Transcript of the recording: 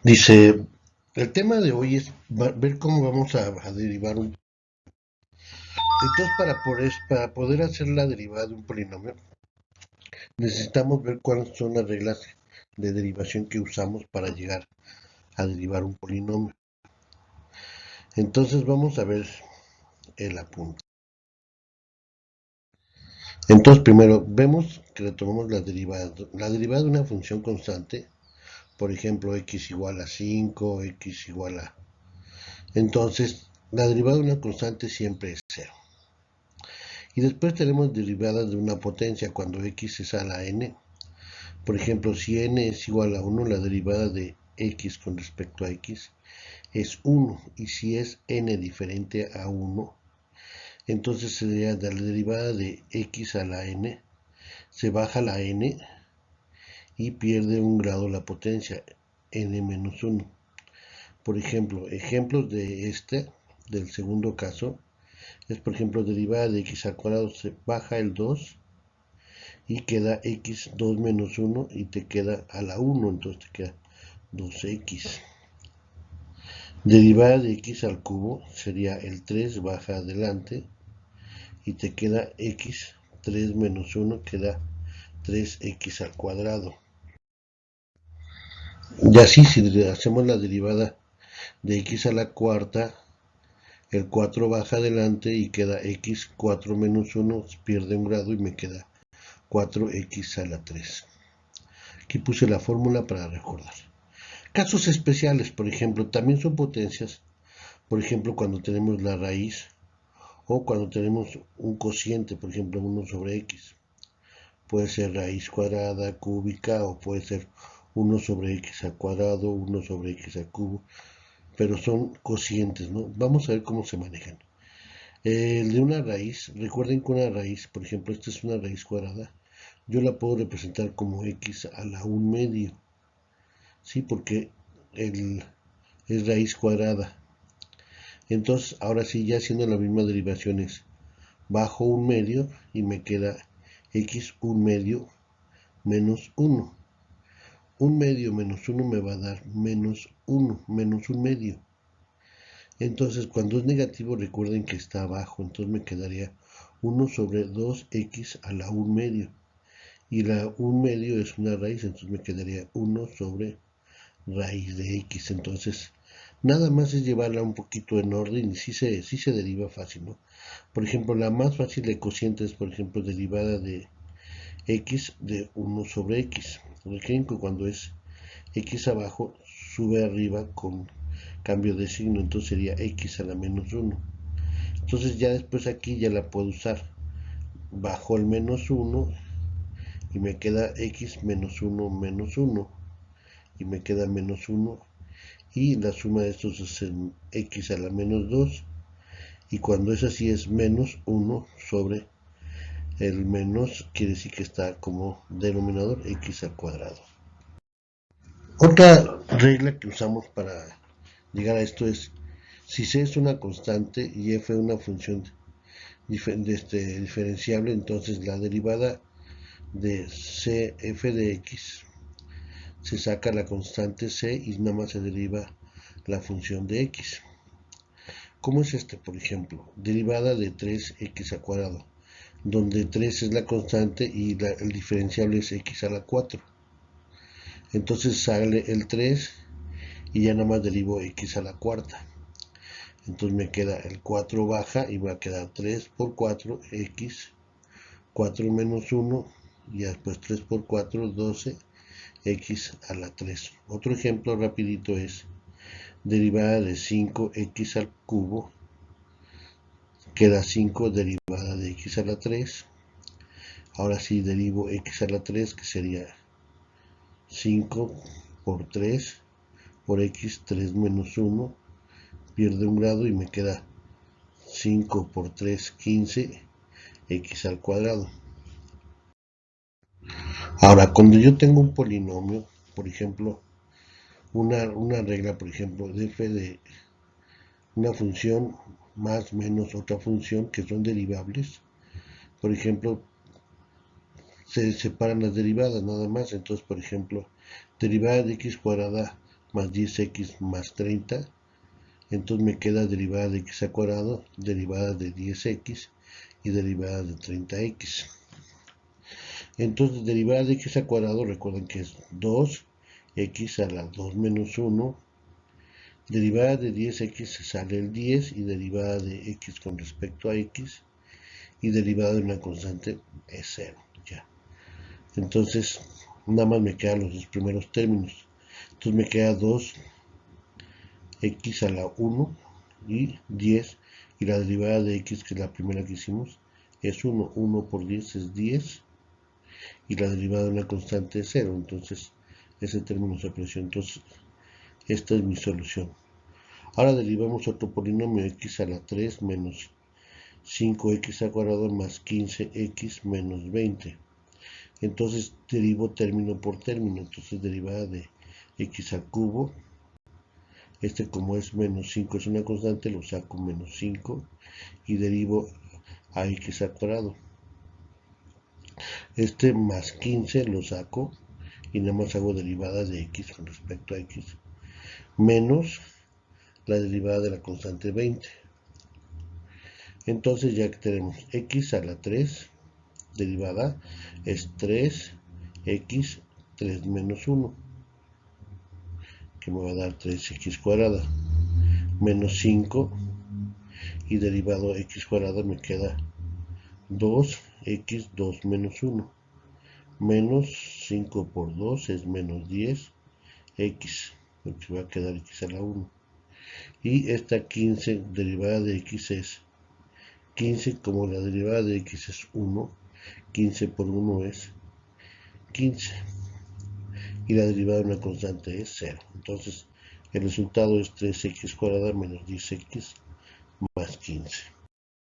Dice, el tema de hoy es ver cómo vamos a derivar un... Entonces, para poder hacer la derivada de un polinomio, necesitamos ver cuáles son las reglas de derivación que usamos para llegar a derivar un polinomio. Entonces, vamos a ver el apunte. Entonces, primero, vemos que retomamos las derivadas. La derivada de una función constante, por ejemplo, x igual a 5, x igual a... Entonces, la derivada de una constante siempre es 0. Y después tenemos derivadas de una potencia cuando x es a la n. Por ejemplo, si n es igual a 1, la derivada de x con respecto a x es 1. Y si es n diferente a 1, entonces sería de la derivada de x a la n, se baja la n y pierde un grado la potencia, n menos 1. Por ejemplo, ejemplos de del segundo caso, es por ejemplo derivada de x al cuadrado, se baja el 2 y queda x2 menos 1 y te queda a la 1, entonces te queda 2x. Derivada de x al cubo sería el 3 baja adelante y te queda x, 3 menos 1 queda 3x al cuadrado. Y así si hacemos la derivada de x a la cuarta, el 4 baja adelante y queda x, 4 menos 1 pierde un grado y me queda 4x a la 3. Aquí puse la fórmula para recordar. Casos especiales, por ejemplo, también son potencias, por ejemplo, cuando tenemos la raíz o cuando tenemos un cociente, por ejemplo, 1 sobre x. Puede ser raíz cuadrada, cúbica o puede ser 1 sobre x al cuadrado, 1 sobre x al cubo, pero son cocientes, ¿no? Vamos a ver cómo se manejan. El de una raíz, recuerden que una raíz, por ejemplo, esta es una raíz cuadrada, yo la puedo representar como x a la 1 medio, ¿sí? Porque es raíz cuadrada. Entonces, ahora sí, ya haciendo las mismas derivaciones, bajo un medio y me queda x un medio menos 1. Un medio menos 1 me va a dar menos 1, menos un medio. Entonces, cuando es negativo, recuerden que está abajo, entonces me quedaría 1 sobre 2x a la 1 medio. Y la 1 medio es una raíz, entonces me quedaría 1 sobre raíz de x. Entonces, nada más es llevarla un poquito en orden y sí se deriva fácil, ¿no? Por ejemplo, la más fácil de cociente es, por ejemplo, derivada de x de 1 sobre x. Recuerden que cuando es x abajo, sube arriba con cambio de signo, entonces sería x a la menos 1. Entonces ya después aquí ya la puedo usar. Bajo el menos 1 y me queda x menos 1 menos 1 y me queda menos 1 y la suma de estos es x a la menos 2 y cuando es así es menos 1 sobre el menos, quiere decir que está como denominador x al cuadrado. Otra regla que usamos para llegar a esto es, si c es una constante y f es una función diferenciable, entonces la derivada de c f de x se saca la constante c y nada más se deriva la función de x. ¿Cómo es este, por ejemplo? Derivada de 3x al cuadrado, donde 3 es la constante y el diferenciable es x a la 4. Entonces sale el 3 y ya nada más derivo x a la cuarta. Entonces me queda el 4 baja y va a quedar 3 por 4, x, 4 menos 1, y después 3 por 4, 12, x a la 3. Otro ejemplo rapidito es derivada de 5x al cubo, queda 5 derivada de x a la 3. Ahora sí derivo x a la 3, que sería 5 por 3 por x, 3 menos 1, pierde un grado y me queda 5 por 3, 15, x al cuadrado. Ahora, cuando yo tengo un polinomio, por ejemplo, una regla, por ejemplo, de f de una función más menos otra función que son derivables, por ejemplo, se separan las derivadas nada más. Entonces, por ejemplo, derivada de x cuadrada más 10x más 30. Entonces me queda derivada de x al cuadrado, derivada de 10x y derivada de 30x. Entonces derivada de x al cuadrado, recuerden que es 2x a la 2 menos 1. Derivada de 10x se sale el 10 y derivada de x con respecto a x y derivada de una constante es 0. Ya. Entonces nada más me quedan los dos primeros términos. Entonces me queda 2x a la 1 y 10, y la derivada de x, que es la primera que hicimos, es 1. 1 por 10 es 10 y la derivada de una constante es 0. Entonces ese término se apreció. Entonces esta es mi solución. Ahora derivamos otro polinomio, x a la 3 menos 5x al cuadrado más 15x menos 20. Entonces derivo término por término. Entonces derivada de x al cubo, como es menos 5 es una constante, lo saco menos 5 y derivo a x al cuadrado. Más 15 lo saco y nada más hago derivada de x con respecto a x menos la derivada de la constante 20. Entonces ya que tenemos x a la 3, derivada es 3x 3 menos 1, que me va a dar 3x cuadrada, menos 5, y derivado x cuadrada me queda 2x 2 menos 1, menos 5 por 2 es menos 10x, porque va a quedar x a la 1. Y esta 15 derivada de x es 15, como la derivada de x es 1, 15 por 1 es 15. Y la derivada de una constante es 0. Entonces el resultado es 3x cuadrada menos 10x más 15.